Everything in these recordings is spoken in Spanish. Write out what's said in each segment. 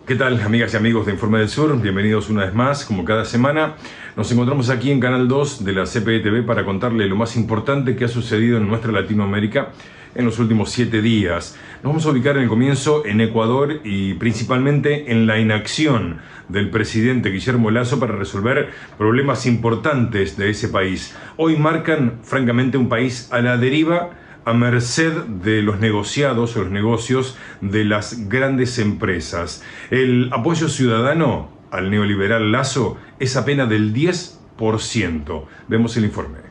¿Qué tal, amigas y amigos de Informe del Sur? Bienvenidos una vez más, como cada semana. Nos encontramos aquí en Canal 2 de la CPE TV para contarle lo más importante que ha sucedido en nuestra Latinoamérica en los últimos 7 días. Nos vamos a ubicar en el comienzo en Ecuador y principalmente en la inacción del presidente Guillermo Lasso para resolver problemas importantes de ese país. Hoy marcan, francamente, un país a la deriva, a merced de los negociados o los negocios de las grandes empresas. El apoyo ciudadano al neoliberal Lasso es apenas del 10%. Vemos el informe.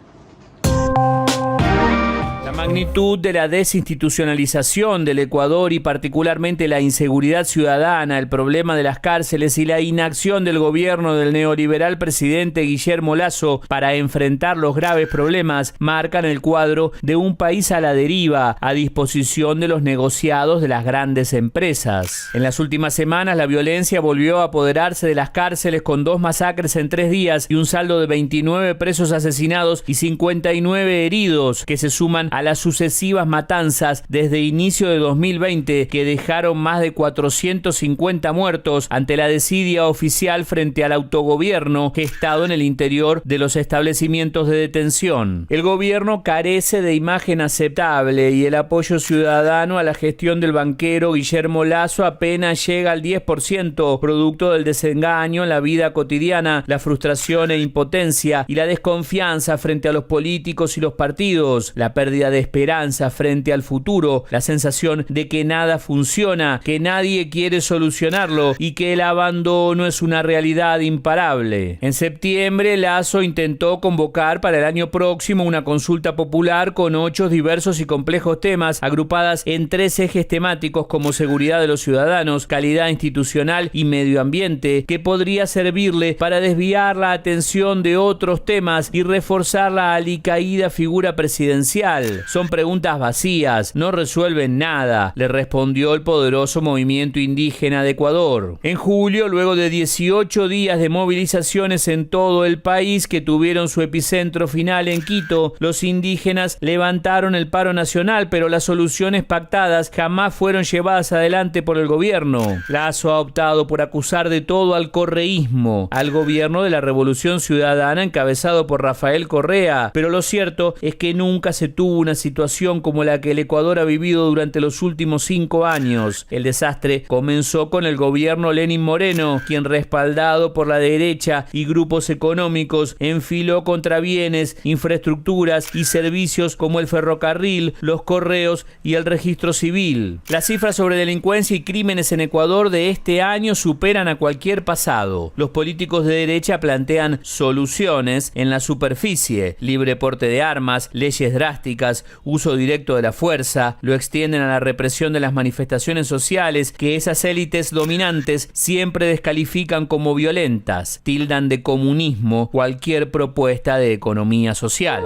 La magnitud de la desinstitucionalización del Ecuador y particularmente la inseguridad ciudadana, el problema de las cárceles y la inacción del gobierno del neoliberal presidente Guillermo Lasso para enfrentar los graves problemas marcan el cuadro de un país a la deriva, a disposición de los negociados de las grandes empresas. En las últimas semanas la violencia volvió a apoderarse de las cárceles con 2 masacres en 3 días y un saldo de 29 presos asesinados y 59 heridos que se suman a las sucesivas matanzas desde inicio de 2020 que dejaron más de 450 muertos ante la desidia oficial frente al autogobierno gestado en el interior de los establecimientos de detención. El gobierno carece de imagen aceptable y el apoyo ciudadano a la gestión del banquero Guillermo Lasso apenas llega al 10%, producto del desengaño en la vida cotidiana, la frustración e impotencia y la desconfianza frente a los políticos y los partidos, la pérdida de esperanza frente al futuro, la sensación de que nada funciona, que nadie quiere solucionarlo y que el abandono es una realidad imparable. En septiembre, Lasso intentó convocar para el año próximo una consulta popular con 8 diversos y complejos temas agrupadas en 3 ejes temáticos como seguridad de los ciudadanos, calidad institucional y medio ambiente, que podría servirle para desviar la atención de otros temas y reforzar la alicaída figura presidencial. Son preguntas vacías, no resuelven nada, le respondió el poderoso movimiento indígena de Ecuador. En julio, luego de 18 días de movilizaciones en todo el país que tuvieron su epicentro final en Quito, los indígenas levantaron el paro nacional, pero las soluciones pactadas jamás fueron llevadas adelante por el gobierno. Lasso ha optado por acusar de todo al correísmo, al gobierno de la Revolución Ciudadana encabezado por Rafael Correa, pero lo cierto es que nunca se tuvo una situación como la que el Ecuador ha vivido durante los últimos 5 años. El desastre comenzó con el gobierno Lenín Moreno, quien, respaldado por la derecha y grupos económicos, enfiló contra bienes, infraestructuras y servicios como el ferrocarril, los correos y el registro civil. Las cifras sobre delincuencia y crímenes en Ecuador de este año superan a cualquier pasado. Los políticos de derecha plantean soluciones en la superficie: libre porte de armas, leyes drásticas, uso directo de la fuerza, lo extienden a la represión de las manifestaciones sociales que esas élites dominantes siempre descalifican como violentas, tildan de comunismo cualquier propuesta de economía social.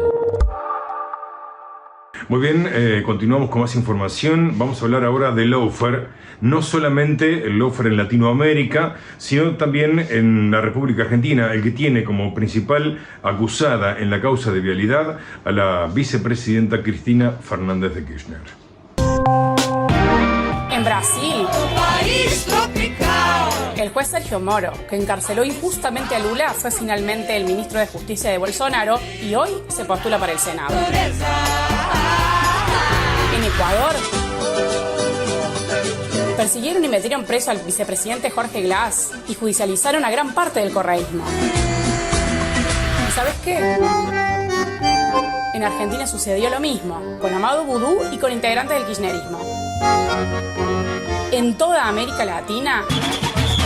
Muy bien, continuamos con más información. Vamos a hablar ahora de lawfare. No solamente el lawfare en Latinoamérica, sino también en la República Argentina, el que tiene como principal acusada en la causa de vialidad a la vicepresidenta Cristina Fernández de Kirchner. En Brasil, el juez Sergio Moro, que encarceló injustamente a Lula, fue finalmente el ministro de Justicia de Bolsonaro y hoy se postula para el Senado. En Ecuador, persiguieron y metieron preso al vicepresidente Jorge Glass y judicializaron a gran parte del correísmo. ¿Y sabes qué? En Argentina sucedió lo mismo, con Amado Vudú y con integrantes del kirchnerismo. En toda América Latina,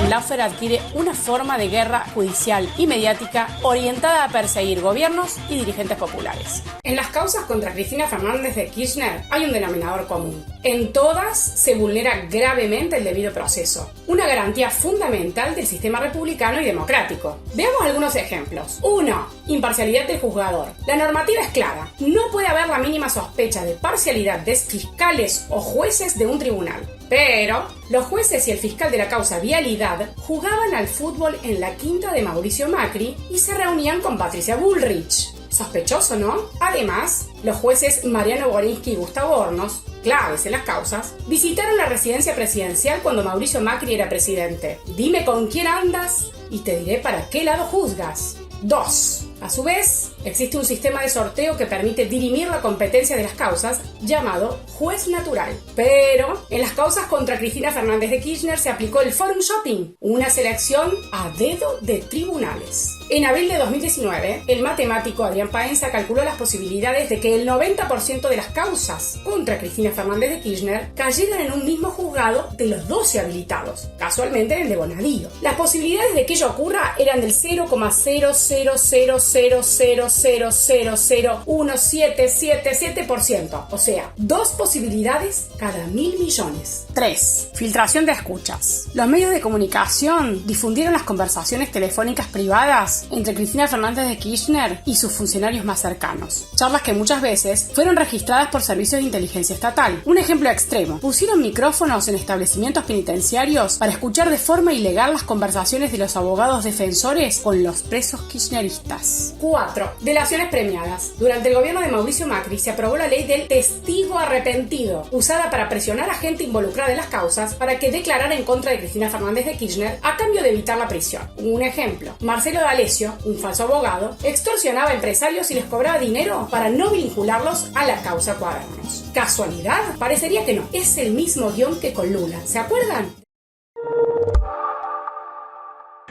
el lawfare adquiere una forma de guerra judicial y mediática orientada a perseguir gobiernos y dirigentes populares. En las causas contra Cristina Fernández de Kirchner hay un denominador común. En todas se vulnera gravemente el debido proceso, una garantía fundamental del sistema republicano y democrático. Veamos algunos ejemplos. 1. Imparcialidad del juzgador. La normativa es clara. No puede haber la mínima sospecha de parcialidad de fiscales o jueces de un tribunal. Pero los jueces y el fiscal de la causa Vialidad jugaban al fútbol en la quinta de Mauricio Macri y se reunían con Patricia Bullrich. Sospechoso, ¿no? Además, los jueces Mariano Borinsky y Gustavo Hornos claves en las causas, visitaron la residencia presidencial cuando Mauricio Macri era presidente. Dime con quién andas y te diré para qué lado juzgas. 2. A su vez, existe un sistema de sorteo que permite dirimir la competencia de las causas, llamado juez natural. Pero en las causas contra Cristina Fernández de Kirchner se aplicó el forum shopping, una selección a dedo de tribunales. En abril de 2019, el matemático Adrián Paenza calculó las posibilidades de que el 90% de las causas contra Cristina Fernández de Kirchner cayeran en un mismo juzgado de los 12 habilitados, casualmente en el de Bonadío. Las posibilidades de que ello ocurra eran del 0,00000001777%, o sea, 2 posibilidades cada 1.000 millones. 3. Filtración de escuchas. Los medios de comunicación difundieron las conversaciones telefónicas privadas entre Cristina Fernández de Kirchner y sus funcionarios más cercanos. Charlas que muchas veces fueron registradas por servicios de inteligencia estatal. Un ejemplo extremo: pusieron micrófonos en establecimientos penitenciarios para escuchar de forma ilegal las conversaciones de los abogados defensores con los presos kirchneristas. 4. Delaciones premiadas. Durante el gobierno de Mauricio Macri se aprobó la ley del testigo arrepentido, usada para presionar a gente involucrada en las causas para que declarara en contra de Cristina Fernández de Kirchner a cambio de evitar la prisión. Un ejemplo: Marcelo D'Alessio, un falso abogado, extorsionaba a empresarios y les cobraba dinero para no vincularlos a la causa Cuadernos. ¿Casualidad? Parecería que no. Es el mismo guión que con Lula. ¿Se acuerdan?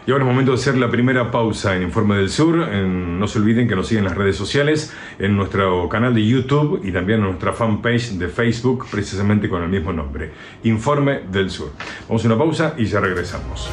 Y ahora es momento de hacer la primera pausa en Informe del Sur. No se olviden que nos siguen en las redes sociales, en nuestro canal de YouTube y también en nuestra fanpage de Facebook, precisamente con el mismo nombre, Informe del Sur. Vamos a una pausa y ya regresamos.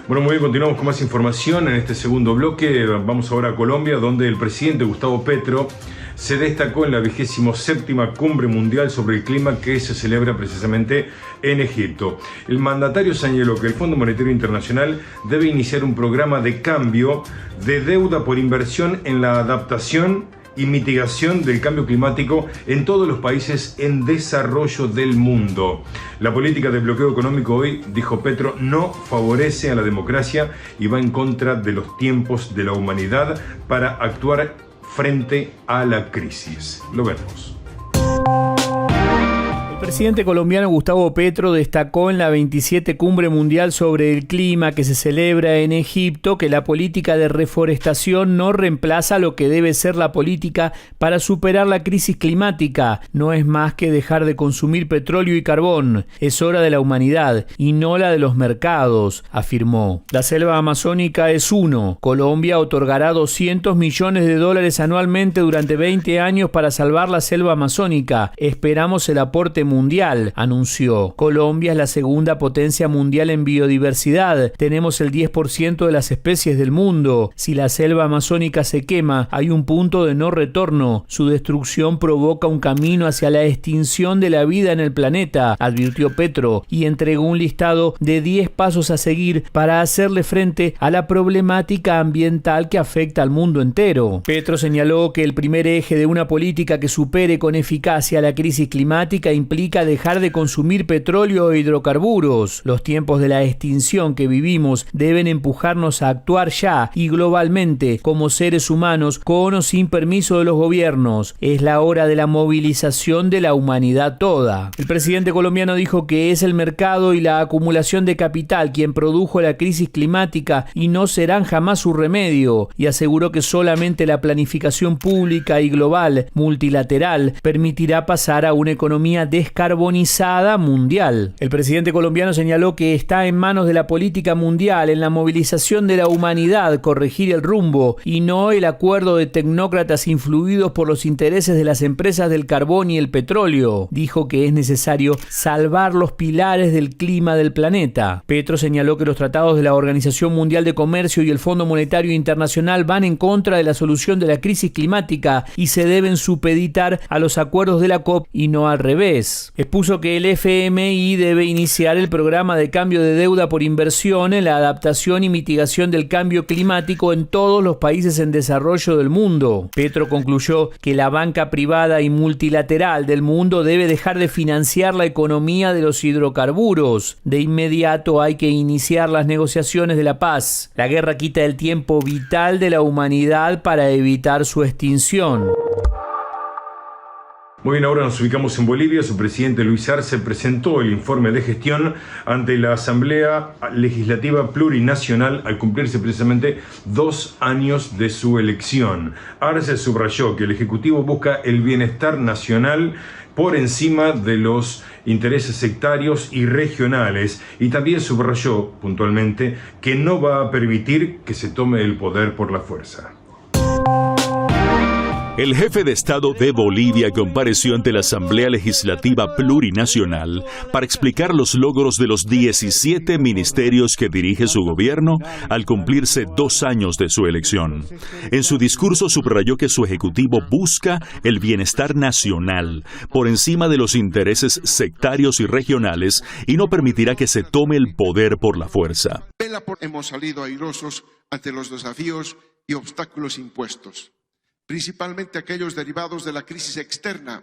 Bueno, muy bien, continuamos con más información en este segundo bloque. Vamos ahora a Colombia, donde el presidente Gustavo Petro se destacó en la 27ª Cumbre Mundial sobre el Clima que se celebra precisamente en Egipto. El mandatario señaló que el Fondo Monetario Internacional debe iniciar un programa de cambio de deuda por inversión en la adaptación y mitigación del cambio climático en todos los países en desarrollo del mundo. La política de bloqueo económico hoy, dijo Petro, no favorece a la democracia y va en contra de los tiempos de la humanidad para actuar frente a la crisis. Lo vemos. El presidente colombiano Gustavo Petro destacó en la 27 Cumbre Mundial sobre el Clima que se celebra en Egipto que la política de reforestación no reemplaza lo que debe ser la política para superar la crisis climática. No es más que dejar de consumir petróleo y carbón. Es hora de la humanidad y no la de los mercados, afirmó. La selva amazónica es uno. Colombia otorgará $200 millones anualmente durante 20 años para salvar la selva amazónica. Esperamos el aporte mundial, anunció. Colombia es la segunda potencia mundial en biodiversidad. Tenemos el 10% de las especies del mundo. Si la selva amazónica se quema, hay un punto de no retorno. Su destrucción provoca un camino hacia la extinción de la vida en el planeta, advirtió Petro, y entregó un listado de 10 pasos a seguir para hacerle frente a la problemática ambiental que afecta al mundo entero. Petro señaló que el primer eje de una política que supere con eficacia la crisis climática implica dejar de consumir petróleo e hidrocarburos. Los tiempos de la extinción que vivimos deben empujarnos a actuar ya y globalmente como seres humanos, con o sin permiso de los gobiernos. Es la hora de la movilización de la humanidad toda. El presidente colombiano dijo que es el mercado y la acumulación de capital quien produjo la crisis climática y no serán jamás su remedio, y aseguró que solamente la planificación pública y global multilateral permitirá pasar a una economía descarbonizada mundial. El presidente colombiano señaló que está en manos de la política mundial, en la movilización de la humanidad, corregir el rumbo y no el acuerdo de tecnócratas influidos por los intereses de las empresas del carbón y el petróleo. Dijo que es necesario salvar los pilares del clima del planeta. Petro señaló que los tratados de la Organización Mundial de Comercio y el Fondo Monetario Internacional van en contra de la solución de la crisis climática y se deben supeditar a los acuerdos de la COP y no al revés. dólares. Expuso que el FMI debe iniciar el programa de cambio de deuda por inversión en la adaptación y mitigación del cambio climático en todos los países en desarrollo del mundo. Petro concluyó que la banca privada y multilateral del mundo debe dejar de financiar la economía de los hidrocarburos. De inmediato hay que iniciar las negociaciones de la paz. La guerra quita el tiempo vital de la humanidad para evitar su extinción. Muy bien, ahora nos ubicamos en Bolivia. Su presidente Luis Arce presentó el informe de gestión ante la Asamblea Legislativa Plurinacional al cumplirse precisamente 2 años de su elección. Arce subrayó que el Ejecutivo busca el bienestar nacional por encima de los intereses sectarios y regionales, y también subrayó puntualmente que no va a permitir que se tome el poder por la fuerza. El jefe de Estado de Bolivia compareció ante la Asamblea Legislativa Plurinacional para explicar los logros de los 17 ministerios que dirige su gobierno al cumplirse 2 años de su elección. En su discurso subrayó que su ejecutivo busca el bienestar nacional por encima de los intereses sectarios y regionales y no permitirá que se tome el poder por la fuerza. Hemos salido airosos ante los desafíos y obstáculos impuestos, principalmente aquellos derivados de la crisis externa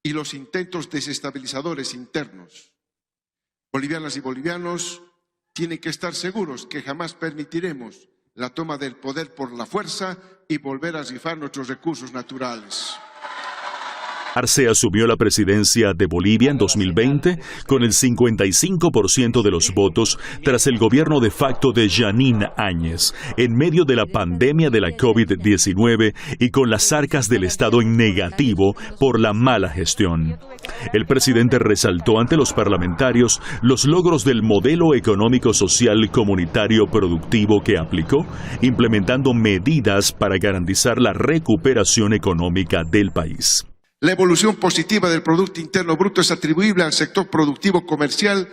y los intentos desestabilizadores internos. Bolivianas y bolivianos tienen que estar seguros que jamás permitiremos la toma del poder por la fuerza y volver a rifar nuestros recursos naturales. Arce asumió la presidencia de Bolivia en 2020 con el 55% de los votos tras el gobierno de facto de Jeanine Áñez, en medio de la pandemia de la COVID-19 y con las arcas del Estado en negativo por la mala gestión. El presidente resaltó ante los parlamentarios los logros del modelo económico social comunitario productivo que aplicó, implementando medidas para garantizar la recuperación económica del país. La evolución positiva del Producto Interno Bruto es atribuible al sector productivo comercial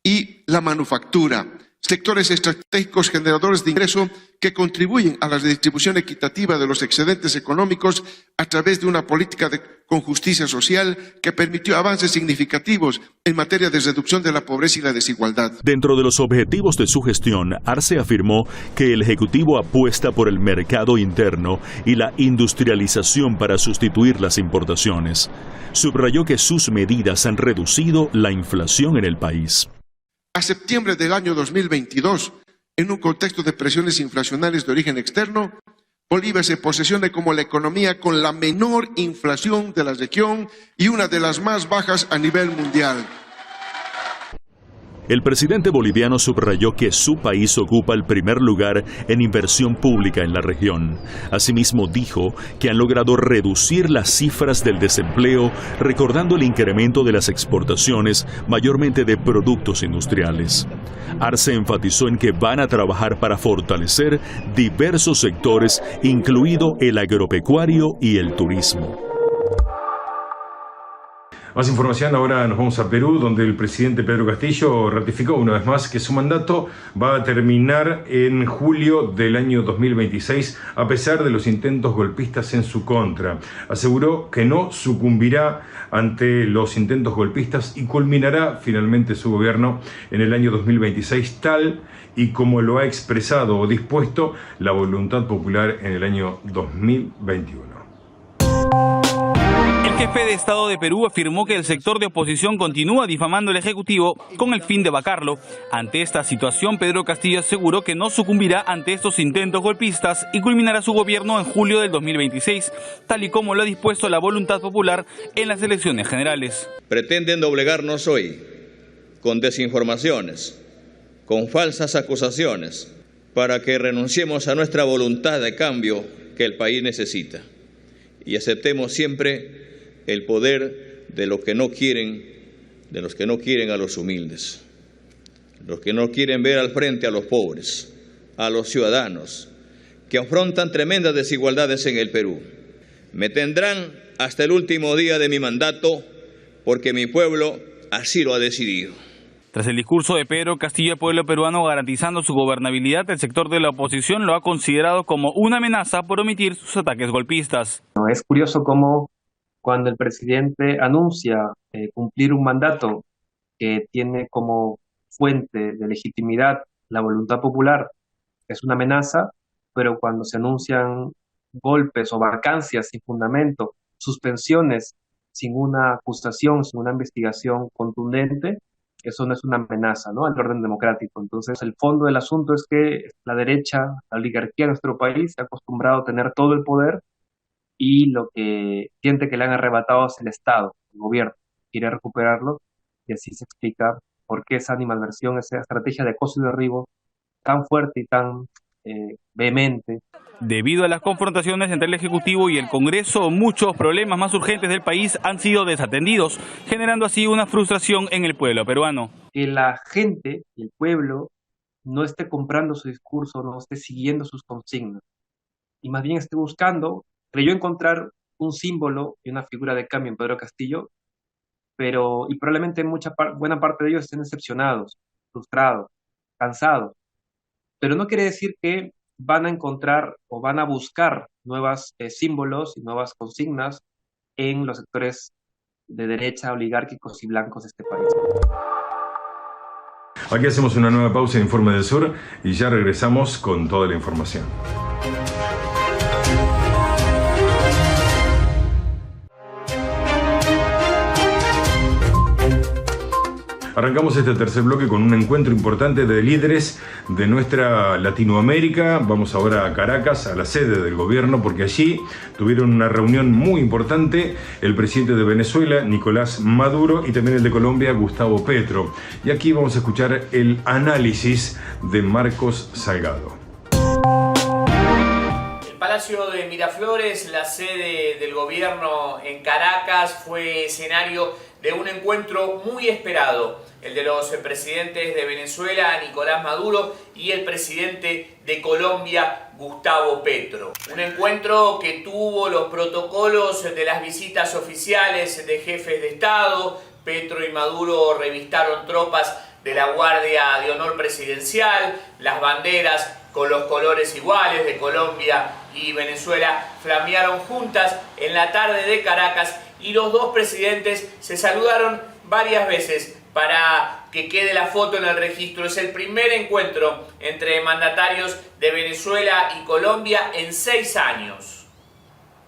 y la manufactura, sectores estratégicos generadores de ingreso que contribuyen a la redistribución equitativa de los excedentes económicos a través de una política con justicia social que permitió avances significativos en materia de reducción de la pobreza y la desigualdad. Dentro de los objetivos de su gestión, Arce afirmó que el Ejecutivo apuesta por el mercado interno y la industrialización para sustituir las importaciones. Subrayó que sus medidas han reducido la inflación en el país. A septiembre del año 2022, en un contexto de presiones inflacionarias de origen externo, Bolivia se posiciona como la economía con la menor inflación de la región y una de las más bajas a nivel mundial. El presidente boliviano subrayó que su país ocupa el primer lugar en inversión pública en la región. Asimismo dijo que han logrado reducir las cifras del desempleo, recordando el incremento de las exportaciones, mayormente de productos industriales. Arce enfatizó en que van a trabajar para fortalecer diversos sectores, incluido el agropecuario y el turismo. Más información, ahora nos vamos a Perú, donde el presidente Pedro Castillo ratificó una vez más que su mandato va a terminar en julio del año 2026, a pesar de los intentos golpistas en su contra. Aseguró que no sucumbirá ante los intentos golpistas y culminará finalmente su gobierno en el año 2026, tal y como lo ha expresado o dispuesto la voluntad popular en el año 2021. El jefe de Estado de Perú afirmó que el sector de oposición continúa difamando al Ejecutivo con el fin de vacarlo. Ante esta situación, Pedro Castillo aseguró que no sucumbirá ante estos intentos golpistas y culminará su gobierno en julio del 2026, tal y como lo ha dispuesto la voluntad popular en las elecciones generales. Pretenden doblegarnos hoy con desinformaciones, con falsas acusaciones, para que renunciemos a nuestra voluntad de cambio que el país necesita y aceptemos siempre el poder de los que no quieren a los humildes, los que no quieren ver al frente a los pobres, a los ciudadanos, que afrontan tremendas desigualdades en el Perú. Me tendrán hasta el último día de mi mandato, porque mi pueblo así lo ha decidido. Tras el discurso de Pedro Castillo al pueblo peruano garantizando su gobernabilidad, el sector de la oposición lo ha considerado como una amenaza por omitir sus ataques golpistas. Es curioso cómo Cuando el presidente anuncia cumplir un mandato que tiene como fuente de legitimidad la voluntad popular, es una amenaza, pero cuando se anuncian golpes o vacancias sin fundamento, suspensiones sin una acusación, sin una investigación contundente, eso no es una amenaza, ¿no?, al orden democrático. Entonces, el fondo del asunto es que la derecha, la oligarquía de nuestro país, se ha acostumbrado a tener todo el poder y lo que siente que le han arrebatado es el Estado, el gobierno, quiere recuperarlo y así se explica por qué esa animadversión, esa estrategia de acoso y derribo tan fuerte y tan vehemente. Debido a las confrontaciones entre el Ejecutivo y el Congreso, muchos problemas más urgentes del país han sido desatendidos, generando así una frustración en el pueblo peruano. Que la gente y el pueblo no esté comprando su discurso, no esté siguiendo sus consignas, y más bien esté buscando, creyó encontrar un símbolo y una figura de cambio en Pedro Castillo, y probablemente buena parte de ellos estén decepcionados, frustrados, cansados, pero no quiere decir que van a encontrar o van a buscar nuevos símbolos y nuevas consignas en los sectores de derecha, oligárquicos y blancos de este país. Aquí hacemos una nueva pausa en Informe del Sur y ya regresamos con toda la información. Arrancamos este tercer bloque con un encuentro importante de líderes de nuestra Latinoamérica. Vamos ahora a Caracas, a la sede del gobierno, porque allí tuvieron una reunión muy importante el presidente de Venezuela, Nicolás Maduro, y también el de Colombia, Gustavo Petro. Y aquí vamos a escuchar el análisis de Marcos Salgado. El Palacio de Miraflores, la sede del gobierno en Caracas, fue escenario de un encuentro muy esperado, el de los presidentes de Venezuela, Nicolás Maduro, y el presidente de Colombia, Gustavo Petro. Un encuentro que tuvo los protocolos de las visitas oficiales de jefes de Estado. Petro y Maduro revistaron tropas de la Guardia de Honor Presidencial, las banderas con los colores iguales de Colombia y Venezuela flamearon juntas en la tarde de Caracas, y los dos presidentes se saludaron varias veces para que quede la foto en el registro. Es el primer encuentro entre mandatarios de Venezuela y Colombia en 6 años.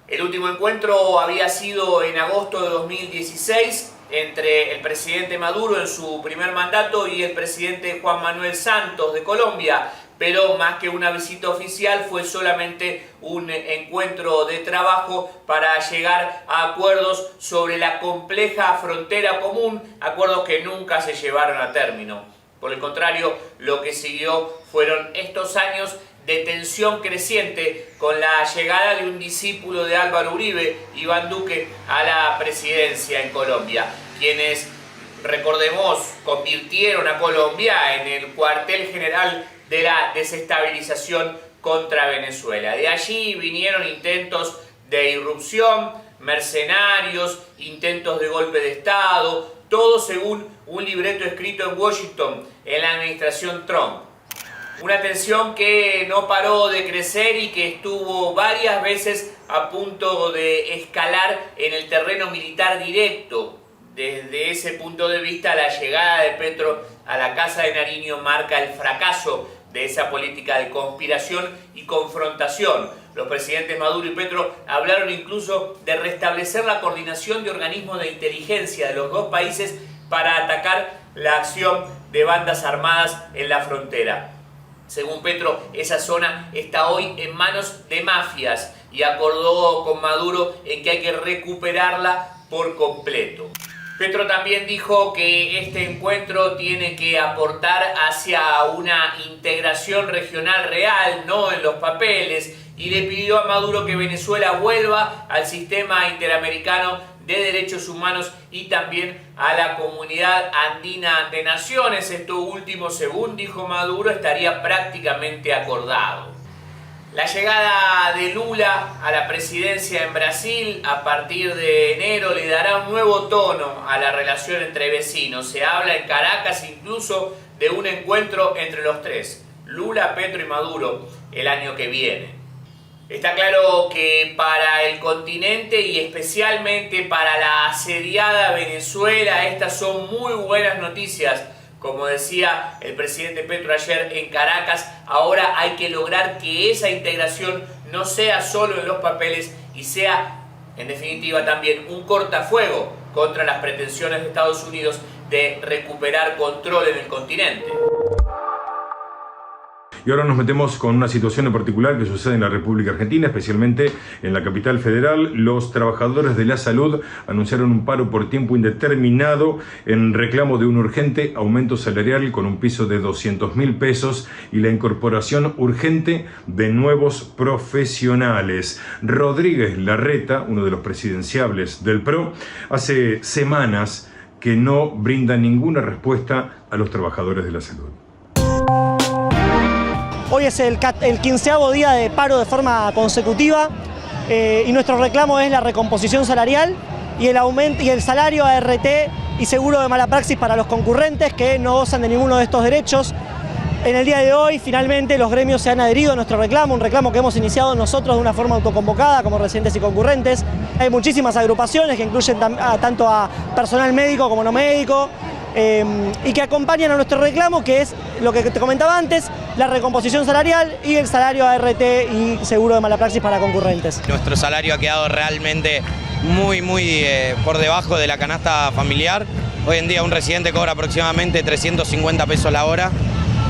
El último encuentro había sido en agosto de 2016 entre el presidente Maduro en su primer mandato y el presidente Juan Manuel Santos de Colombia, pero más que una visita oficial fue solamente un encuentro de trabajo para llegar a acuerdos sobre la compleja frontera común, acuerdos que nunca se llevaron a término. Por el contrario, lo que siguió fueron estos años de tensión creciente con la llegada de un discípulo de Álvaro Uribe, Iván Duque, a la presidencia en Colombia, quienes, recordemos, convirtieron a Colombia en el cuartel general de la desestabilización contra Venezuela. De allí vinieron intentos de irrupción, mercenarios, intentos de golpe de Estado, todo según un libreto escrito en Washington en la administración Trump. Una tensión que no paró de crecer y que estuvo varias veces a punto de escalar en el terreno militar directo. Desde ese punto de vista, la llegada de Petro a la Casa de Nariño marca el fracaso de esa política de conspiración y confrontación. Los presidentes Maduro y Petro hablaron incluso de restablecer la coordinación de organismos de inteligencia de los dos países para atacar la acción de bandas armadas en la frontera. Según Petro, esa zona está hoy en manos de mafias y acordó con Maduro en que hay que recuperarla por completo. Petro también dijo que este encuentro tiene que aportar hacia una integración regional real, no en los papeles, y le pidió a Maduro que Venezuela vuelva al sistema interamericano de derechos humanos y también a la comunidad andina de naciones. Esto último, según dijo Maduro, estaría prácticamente acordado. La llegada de Lula a la presidencia en Brasil a partir de enero le dará un nuevo tono a la relación entre vecinos. Se habla en Caracas incluso de un encuentro entre los tres, Lula, Petro y Maduro, el año que viene. Está claro que para el continente y especialmente para la asediada Venezuela, estas son muy buenas noticias. Como decía el presidente Petro ayer en Caracas, ahora hay que lograr que esa integración no sea solo en los papeles y sea, en definitiva, también un cortafuego contra las pretensiones de Estados Unidos de recuperar control en el continente. Y ahora nos metemos con una situación en particular que sucede en la República Argentina, especialmente en la capital federal. Los trabajadores de la salud anunciaron un paro por tiempo indeterminado en reclamo de un urgente aumento salarial con un piso de 200.000 pesos y la incorporación urgente de nuevos profesionales. Rodríguez Larreta, uno de los presidenciables del PRO, hace semanas que no brinda ninguna respuesta a los trabajadores de la salud. Hoy es el 15º día de paro de forma consecutiva y nuestro reclamo es la recomposición salarial y el aumento y el salario ART y seguro de mala praxis para los concurrentes que no gozan de ninguno de estos derechos. En el día de hoy, finalmente, los gremios se han adherido a nuestro reclamo, un reclamo que hemos iniciado nosotros de una forma autoconvocada como residentes y concurrentes. Hay muchísimas agrupaciones que incluyen tanto a personal médico como no médico, y que acompañan a nuestro reclamo, que es lo que te comentaba antes, la recomposición salarial y el salario ART y seguro de mala praxis para concurrentes. Nuestro salario ha quedado realmente muy por debajo de la canasta familiar. Hoy en día un residente cobra aproximadamente 350 pesos la hora.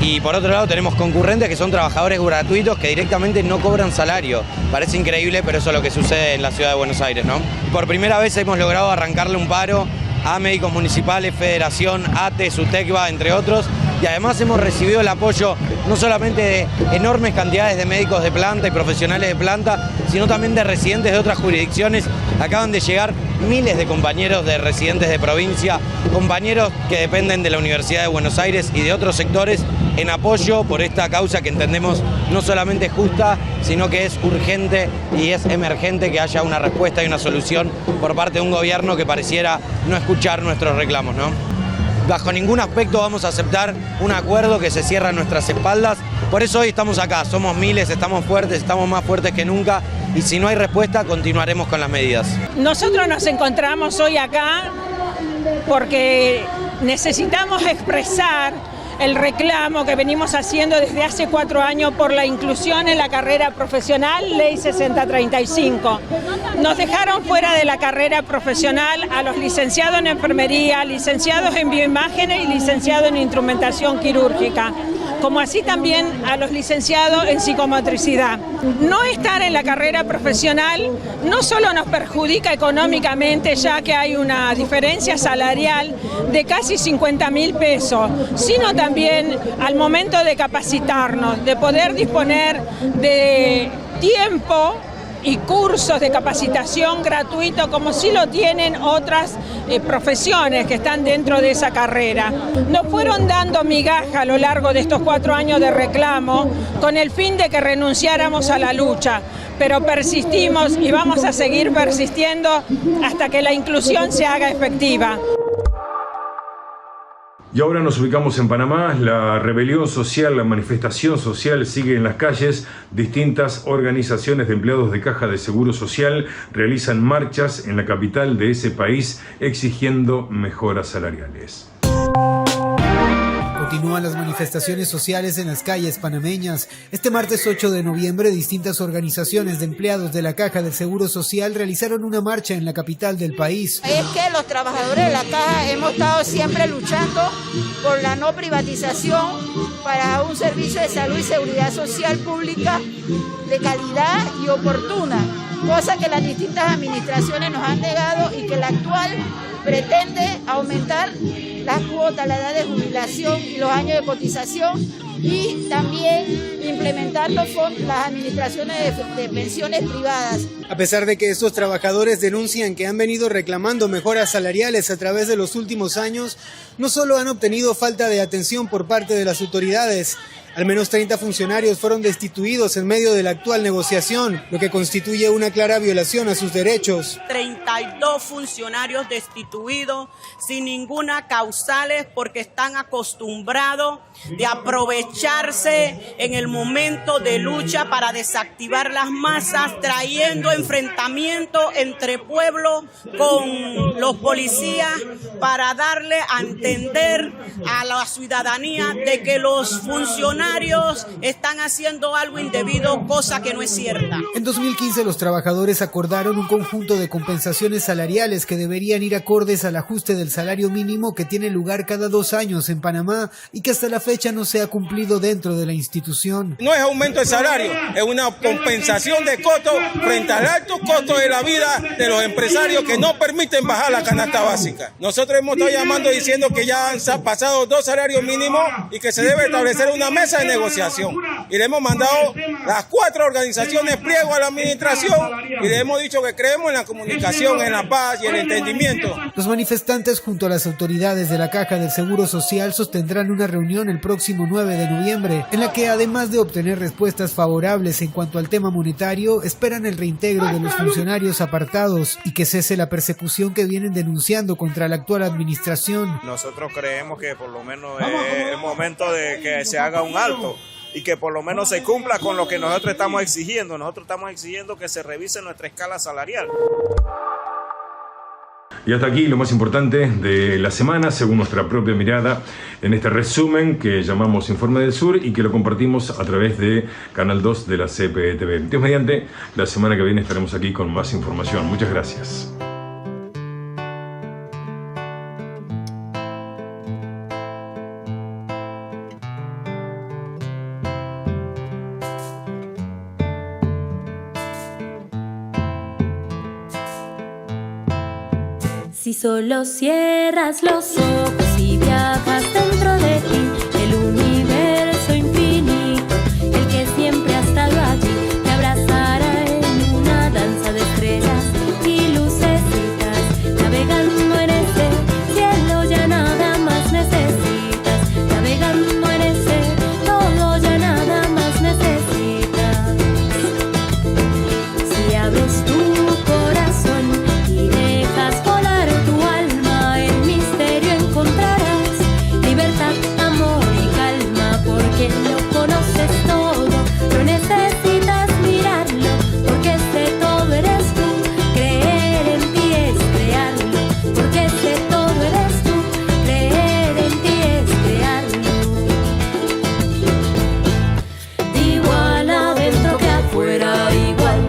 Y por otro lado tenemos concurrentes que son trabajadores gratuitos que directamente no cobran salario. Parece increíble, pero eso es lo que sucede en la ciudad de Buenos Aires, ¿no? Por primera vez hemos logrado arrancarle un paro a médicos municipales, Federación, ATE, SUTECBA, entre otros, y además hemos recibido el apoyo no solamente de enormes cantidades de médicos de planta y profesionales de planta, sino también de residentes de otras jurisdicciones. Acaban de llegar miles de compañeros de residentes de provincia, compañeros que dependen de la Universidad de Buenos Aires y de otros sectores en apoyo por esta causa que entendemos no solamente justa, sino que es urgente y es emergente que haya una respuesta y una solución por parte de un gobierno que pareciera no escuchar nuestros reclamos, ¿no? Bajo ningún aspecto vamos a aceptar un acuerdo que se cierra a nuestras espaldas. Por eso hoy estamos acá, somos miles, estamos fuertes, estamos más fuertes que nunca y si no hay respuesta continuaremos con las medidas. Nosotros nos encontramos hoy acá porque necesitamos expresar el reclamo que venimos haciendo desde hace 4 años por la inclusión en la carrera profesional, Ley 6035. Nos dejaron fuera de la carrera profesional a los licenciados en enfermería, licenciados en bioimágenes y licenciados en instrumentación quirúrgica, como así también a los licenciados en psicomotricidad. No estar en la carrera profesional no solo nos perjudica económicamente, ya que hay una diferencia salarial de casi 50.000 pesos, sino también al momento de capacitarnos, de poder disponer de tiempo y cursos de capacitación gratuito como sí lo tienen otras profesiones que están dentro de esa carrera. Nos fueron dando migaja a lo largo de estos 4 años de reclamo con el fin de que renunciáramos a la lucha, pero persistimos y vamos a seguir persistiendo hasta que la inclusión se haga efectiva. Y ahora nos ubicamos en Panamá. La rebelión social, la manifestación social sigue en las calles. Distintas organizaciones de empleados de Caja de Seguro Social realizan marchas en la capital de ese país exigiendo mejoras salariales. Continúan las manifestaciones sociales en las calles panameñas. Este martes 8 de noviembre, distintas organizaciones de empleados de la Caja del Seguro Social realizaron una marcha en la capital del país. Es que los trabajadores de la Caja hemos estado siempre luchando por la no privatización para un servicio de salud y seguridad social pública de calidad y oportuna, cosa que las distintas administraciones nos han negado y que la actual pretende aumentar las cuotas, la edad de jubilación y los años de cotización y también implementar las administraciones de pensiones privadas. A pesar de que estos trabajadores denuncian que han venido reclamando mejoras salariales a través de los últimos años, no solo han obtenido falta de atención por parte de las autoridades, Al menos 30 funcionarios fueron destituidos en medio de la actual negociación, lo que constituye una clara violación a sus derechos. 32 funcionarios destituidos sin ninguna causales porque están acostumbrados de aprovecharse en el momento de lucha para desactivar las masas, trayendo enfrentamientos entre pueblos con los policías para darle a entender a la ciudadanía de que los funcionarios están haciendo algo indebido, cosa que no es cierta. En 2015 los trabajadores acordaron un conjunto de compensaciones salariales que deberían ir acordes al ajuste del salario mínimo que tiene lugar cada 2 años en Panamá y que hasta la fecha no se ha cumplido dentro de la institución. No es aumento de salario, es una compensación de costos frente al alto costo de la vida de los empresarios que no permiten bajar la canasta básica. Nosotros hemos estado llamando diciendo que ya han pasado 2 salarios mínimos y que se debe establecer una mesa de negociación. Y le hemos mandado las 4 organizaciones pliego a la administración y le hemos dicho que creemos en la comunicación, en la paz y el entendimiento. Los manifestantes junto a las autoridades de la Caja del Seguro Social sostendrán una reunión el próximo 9 de noviembre, en la que además de obtener respuestas favorables en cuanto al tema monetario, esperan el reintegro de los funcionarios apartados y que cese la persecución que vienen denunciando contra la actual administración. Nosotros creemos que por lo menos es el momento de que se haga un alto y que por lo menos se cumpla con lo que nosotros estamos exigiendo. Nosotros estamos exigiendo que se revise nuestra escala salarial. Y hasta aquí lo más importante de la semana, según nuestra propia mirada, en este resumen que llamamos Informe del Sur y que lo compartimos a través de Canal 2 de la CPE-TV. Dios mediante, la semana que viene estaremos aquí con más información. Muchas gracias. Si solo cierras los ojos y viajas dentro de ti, el universo infinito, el que siempre ha estado allí, te abrazará en una danza de estrellas y lucecitas, navegando en ese cielo ya nada más necesitas, navegando en ese todo ya nada más necesitas. Si abres tu corazón y dejas volar tu alma, el misterio encontrarás, libertad, amor y calma, porque lo conoces todo, no necesitas mirarlo, porque ese todo eres tú, creer en ti es crearlo, porque ese todo eres tú, creer en ti es crearlo. Igual adentro que afuera, igual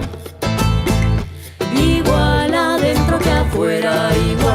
adentro que afuera, igual.